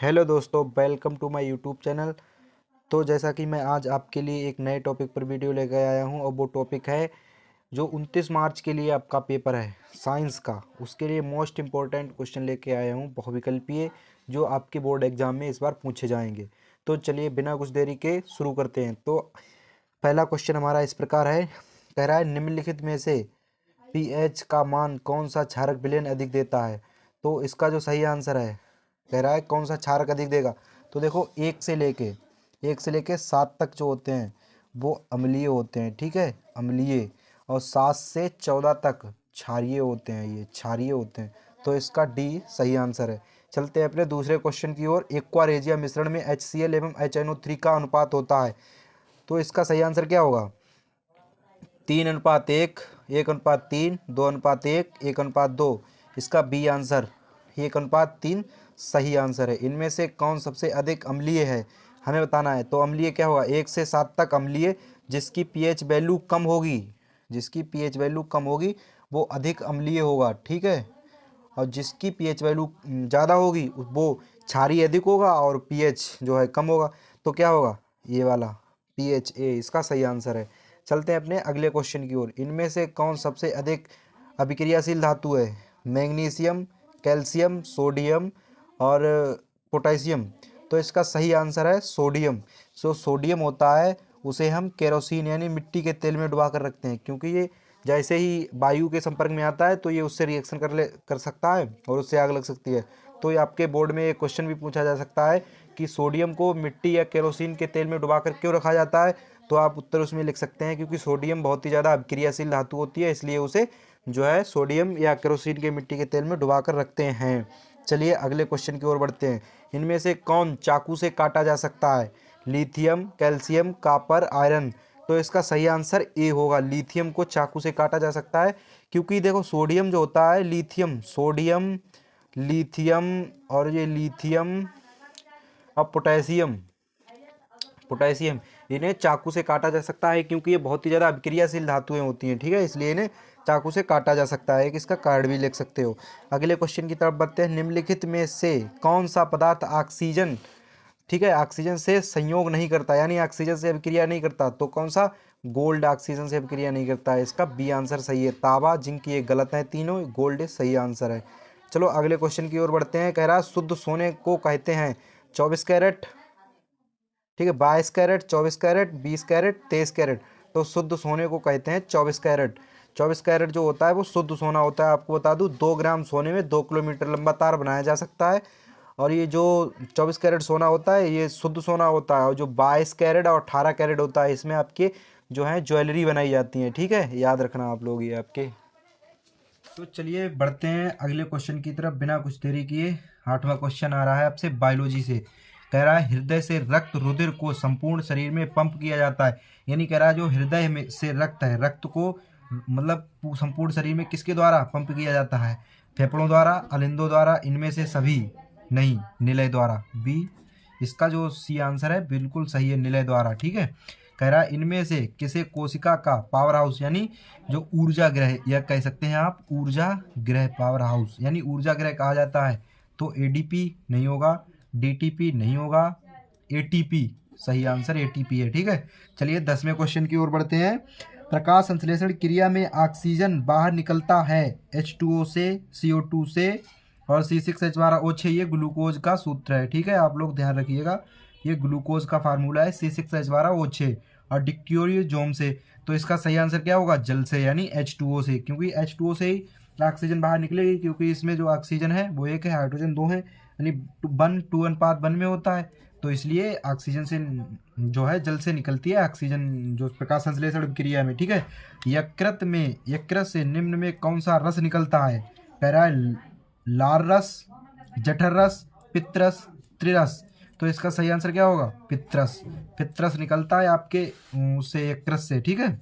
Hello दोस्तों, welcome to my YouTube channel. तो जैसा कि मैं आज आपके लिए एक नए टॉपिक पर वीडियो लेकर आया हूं और वो टॉपिक है जो 29 मार्च के लिए आपका पेपर है साइंस का। उसके लिए मोस्ट इम्पोर्टेंट क्वेश्चन लेके आया हूं बहुविकल्पीय, जो आपके बोर्ड एग्जाम में इस बार पूछे जाएंगे। तो चलिए बिना कुछ देरी के शुरू करते हैं। तो पहला क्वेश्चन हमारा इस प्रकार है, कह रहा है निम्नलिखित में से पीएच का मान कौन सा क्षारक विलयन अधिक देता है। तो इसका जो सही आंसर है, कह रहा है कौन सा क्षारक अधिक देगा। तो देखो एक से लेके 7 तक जो होते हैं वो अम्लीय होते हैं, ठीक है, अम्लीय। और 7 से 14 तक क्षारीय होते हैं, ये क्षारीय होते हैं। तो इसका डी सही आंसर है। चलते हैं अपने दूसरे क्वेश्चन की ओर। एक्वा रेजिया मिश्रण में HCl एवं HNO3 का अनुपात होता है। तो इसका सही आंसर क्या होगा? 3:1, 1:3, 2:1, 1:2। इसका बी आंसर 1:3 सही आंसर है। इनमें से कौन सबसे अधिक अम्लीय है, हमें बताना है। तो अम्लीय क्या होगा? 1 से 7 तक अम्लीय, जिसकी पीएच वैल्यू कम होगी, जिसकी पीएच वैल्यू कम होगी वो अधिक अम्लीय होगा, ठीक है। और जिसकी पीएच वैल्यू ज़्यादा होगी वो क्षारीय अधिक होगा और पीएच जो है कम होगा। तो क्या होगा? ये वाला PHA इसका सही आंसर है। चलते हैं अपने अगले क्वेश्चन की ओर। इनमें से कौन सबसे अधिक अभिक्रियाशील धातु है? मैग्नीशियम, कैल्शियम, सोडियम और पोटेशियम। तो इसका सही आंसर है सोडियम। सोडियम होता है उसे हम केरोसिन यानी मिट्टी के तेल में डुबा कर रखते हैं, क्योंकि ये जैसे ही वायु के संपर्क में आता है तो ये उससे रिएक्शन कर सकता है और उससे आग लग सकती है। तो ये आपके बोर्ड में एक क्वेश्चन भी पूछा जा सकता है कि सोडियम को मिट्टी या केरोसिन के तेल में डुबा कर क्यों रखा जाता है। तो आप उत्तर उसमें लिख सकते हैं क्योंकि सोडियम बहुत ही ज़्यादा अभिक्रियाशील धातु होती है, इसलिए उसे जो है सोडियम या केरोसिन के मिट्टी के तेल में डुबा कर रखते हैं। चलिए अगले क्वेश्चन की ओर बढ़ते हैं। इनमें से कौन चाकू से काटा जा सकता है? Lithium, calcium, copper, iron. तो इसका सही आंसर ए होगा, लिथियम को चाकू से काटा जा सकता है। क्योंकि देखो सोडियम जो होता है, लिथियम, सोडियम, लिथियम और ये लिथियम और पोटेशियम, पोटेशियम, इन्हें चाकू से काटा जा सकता है क्योंकि ये बहुत ही ज़्यादा अभिक्रियाशील धातुएं होती हैं, ठीक है, इसलिए इन्हें चाकू से काटा जा सकता है। एक इसका कार्ड भी लिख सकते हो। अगले क्वेश्चन की तरफ बढ़ते हैं। निम्नलिखित में से कौन सा पदार्थ ऑक्सीजन, ठीक है, ऑक्सीजन से संयोग नहीं करता, यानी ऑक्सीजन से अभिक्रिया नहीं करता। तो कौन सा? गोल्ड ऑक्सीजन से अभिक्रिया नहीं करता है। इसका बी आंसर सही है। तांबा, जिंक, ये गलत है तीनों, गोल्ड सही आंसर है। चलो अगले क्वेश्चन की ओर बढ़ते हैं। कह रहा है शुद्ध सोने को कहते हैं 24 कैरेट, ठीक है, 22 कैरेट, 24 कैरेट, 20 कैरेट, 23 कैरेट। तो शुद्ध सोने को कहते हैं 24 कैरेट। 24 कैरेट जो होता है वो शुद्ध सोना होता है। आपको बता दूं 2 ग्राम सोने में 2 किलोमीटर लंबा तार बनाया जा सकता है। और ये जो 24 कैरेट सोना होता है ये शुद्ध सोना होता है। और जो 22 कैरेट और 18 कैरेट होता है इसमें आपके जो है ज्वेलरी बनाई जाती है, ठीक है, याद रखना आप लोग ये आपके। तो चलिए बढ़ते हैं अगले क्वेश्चन की तरफ बिना कुछ देरी किए। 8वां क्वेश्चन आ रहा है आपसे बायोलॉजी से। कह रहा है हृदय से रक्त रुधिर को संपूर्ण शरीर में पंप किया जाता है। यानी कह रहा है जो हृदय में से रक्त है, रक्त को मतलब संपूर्ण शरीर में किसके द्वारा पंप किया जाता है? फेफड़ों द्वारा, अलिंदों द्वारा, इनमें से सभी नहीं, निलय द्वारा। बी इसका जो सी आंसर है बिल्कुल सही है, निलय द्वारा, ठीक है। कह रहा है इनमें से किसे कोशिका का पावर हाउस यानी जो ऊर्जा ग्रह, या कह सकते हैं आप ऊर्जा ग्रह, पावर हाउस यानी ऊर्जा ग्रह कहा जाता है। तो ADP नहीं होगा, DTP नहीं होगा, ATP सही आंसर ATP है, ठीक है। चलिए 10वें क्वेश्चन की ओर बढ़ते हैं। प्रकाश संश्लेषण क्रिया में ऑक्सीजन बाहर निकलता है H2O से, CO2 से और C6H12O6। ये ग्लूकोज का सूत्र है, ठीक है, आप लोग ध्यान रखिएगा। ये ग्लूकोज का फार्मूला है C6H12O6 और डिक्टोरियोजोम से। तो इसका सही आंसर क्या होगा? जल से यानी H2O से, क्योंकि H2O से ही ऑक्सीजन बाहर निकलेगी, क्योंकि इसमें जो ऑक्सीजन है वो एक है, हाइड्रोजन 2 है, यानी 1:2:1 में होता है। तो इसलिए ऑक्सीजन से जो है जल से निकलती है ऑक्सीजन, जो प्रकाश संश्लेषण क्रिया में, ठीक है। यकृत से निम्न में कौन सा रस निकलता है? कह रहा है लार रस, जठर रस, पित्तरस, त्रिरस। तो इसका सही आंसर क्या होगा? पित्तरस। पित्तरस निकलता है आपके उससे, यकृत से, ठीक है।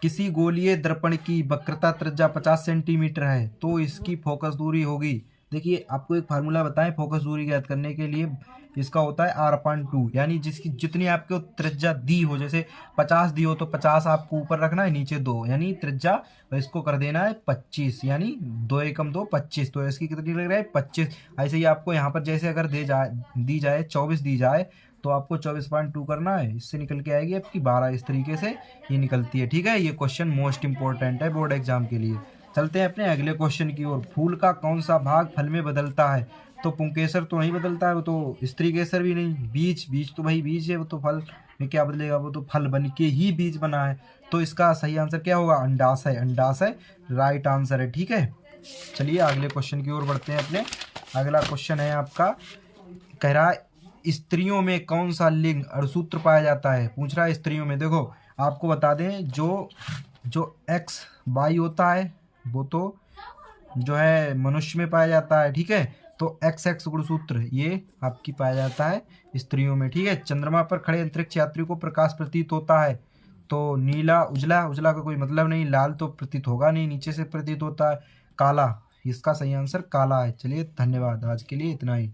किसी गोलीय दर्पण की वक्रता त्रिज्या 50 सेंटीमीटर है तो इसकी फोकस दूरी होगी देखिए आपको एक फार्मूला बताएं फोकस दूरी ज्ञात करने के लिए, इसका होता है r/2, यानी जिसकी जितनी आपको त्रिज्या दी हो, जैसे 50 दी हो तो 50 आपको ऊपर रखना है, नीचे 2, यानी त्रिज्या इसको कर देना है 25, यानी 2 एकम 2 25, तो इसकी कितनी लग रहा है 25। ऐसे ही आपको यहाँ पर जैसे अगर दी जाए 24 दी जाए तो आपको 24.2 करना है, इससे निकल के आएगी आपकी 12। इस तरीके से ये निकलती है। ठीक है, ये क्वेश्चन मोस्ट इंपॉर्टेंट है बोर्ड एग्जाम के लिए। चलते हैं अपने अगले क्वेश्चन की ओर। फूल का कौन सा भाग फल में बदलता है? तो पुंकेसर तो नहीं बदलता है, वो तो स्त्री केसर भी नहीं। बीज, बीज तो भाई बीज है, वो तो फल में क्या बदलेगा, वो तो फल बन के ही बीज बना है। तो इसका सही आंसर क्या होगा? अंडाशय। अंडाशय राइट आंसर है। ठीक है, चलिए अगले क्वेश्चन की ओर बढ़ते हैं अपने। अगला क्वेश्चन है आपका, कह रहा है स्त्रियों में कौन सा लिंग अणुसूत्र पाया जाता है? पूछ रहा है स्त्रियों में। देखो आपको बता दें, जो एक्स वाई होता है वो तो जो है मनुष्य में पाया जाता है। ठीक है, तो एक्स एक्स गुणसूत्र ये आपकी पाया जाता है स्त्रियों में। ठीक है, चंद्रमा पर खड़े अंतरिक्ष यात्री को प्रकाश प्रतीत होता है तो नीला, उजला, उजला का कोई मतलब नहीं, लाल तो प्रतीत होगा नहीं, नीचे से प्रतीत होता है, काला। इसका सही आंसर काला है। चलिए धन्यवाद, आज के लिए इतना ही।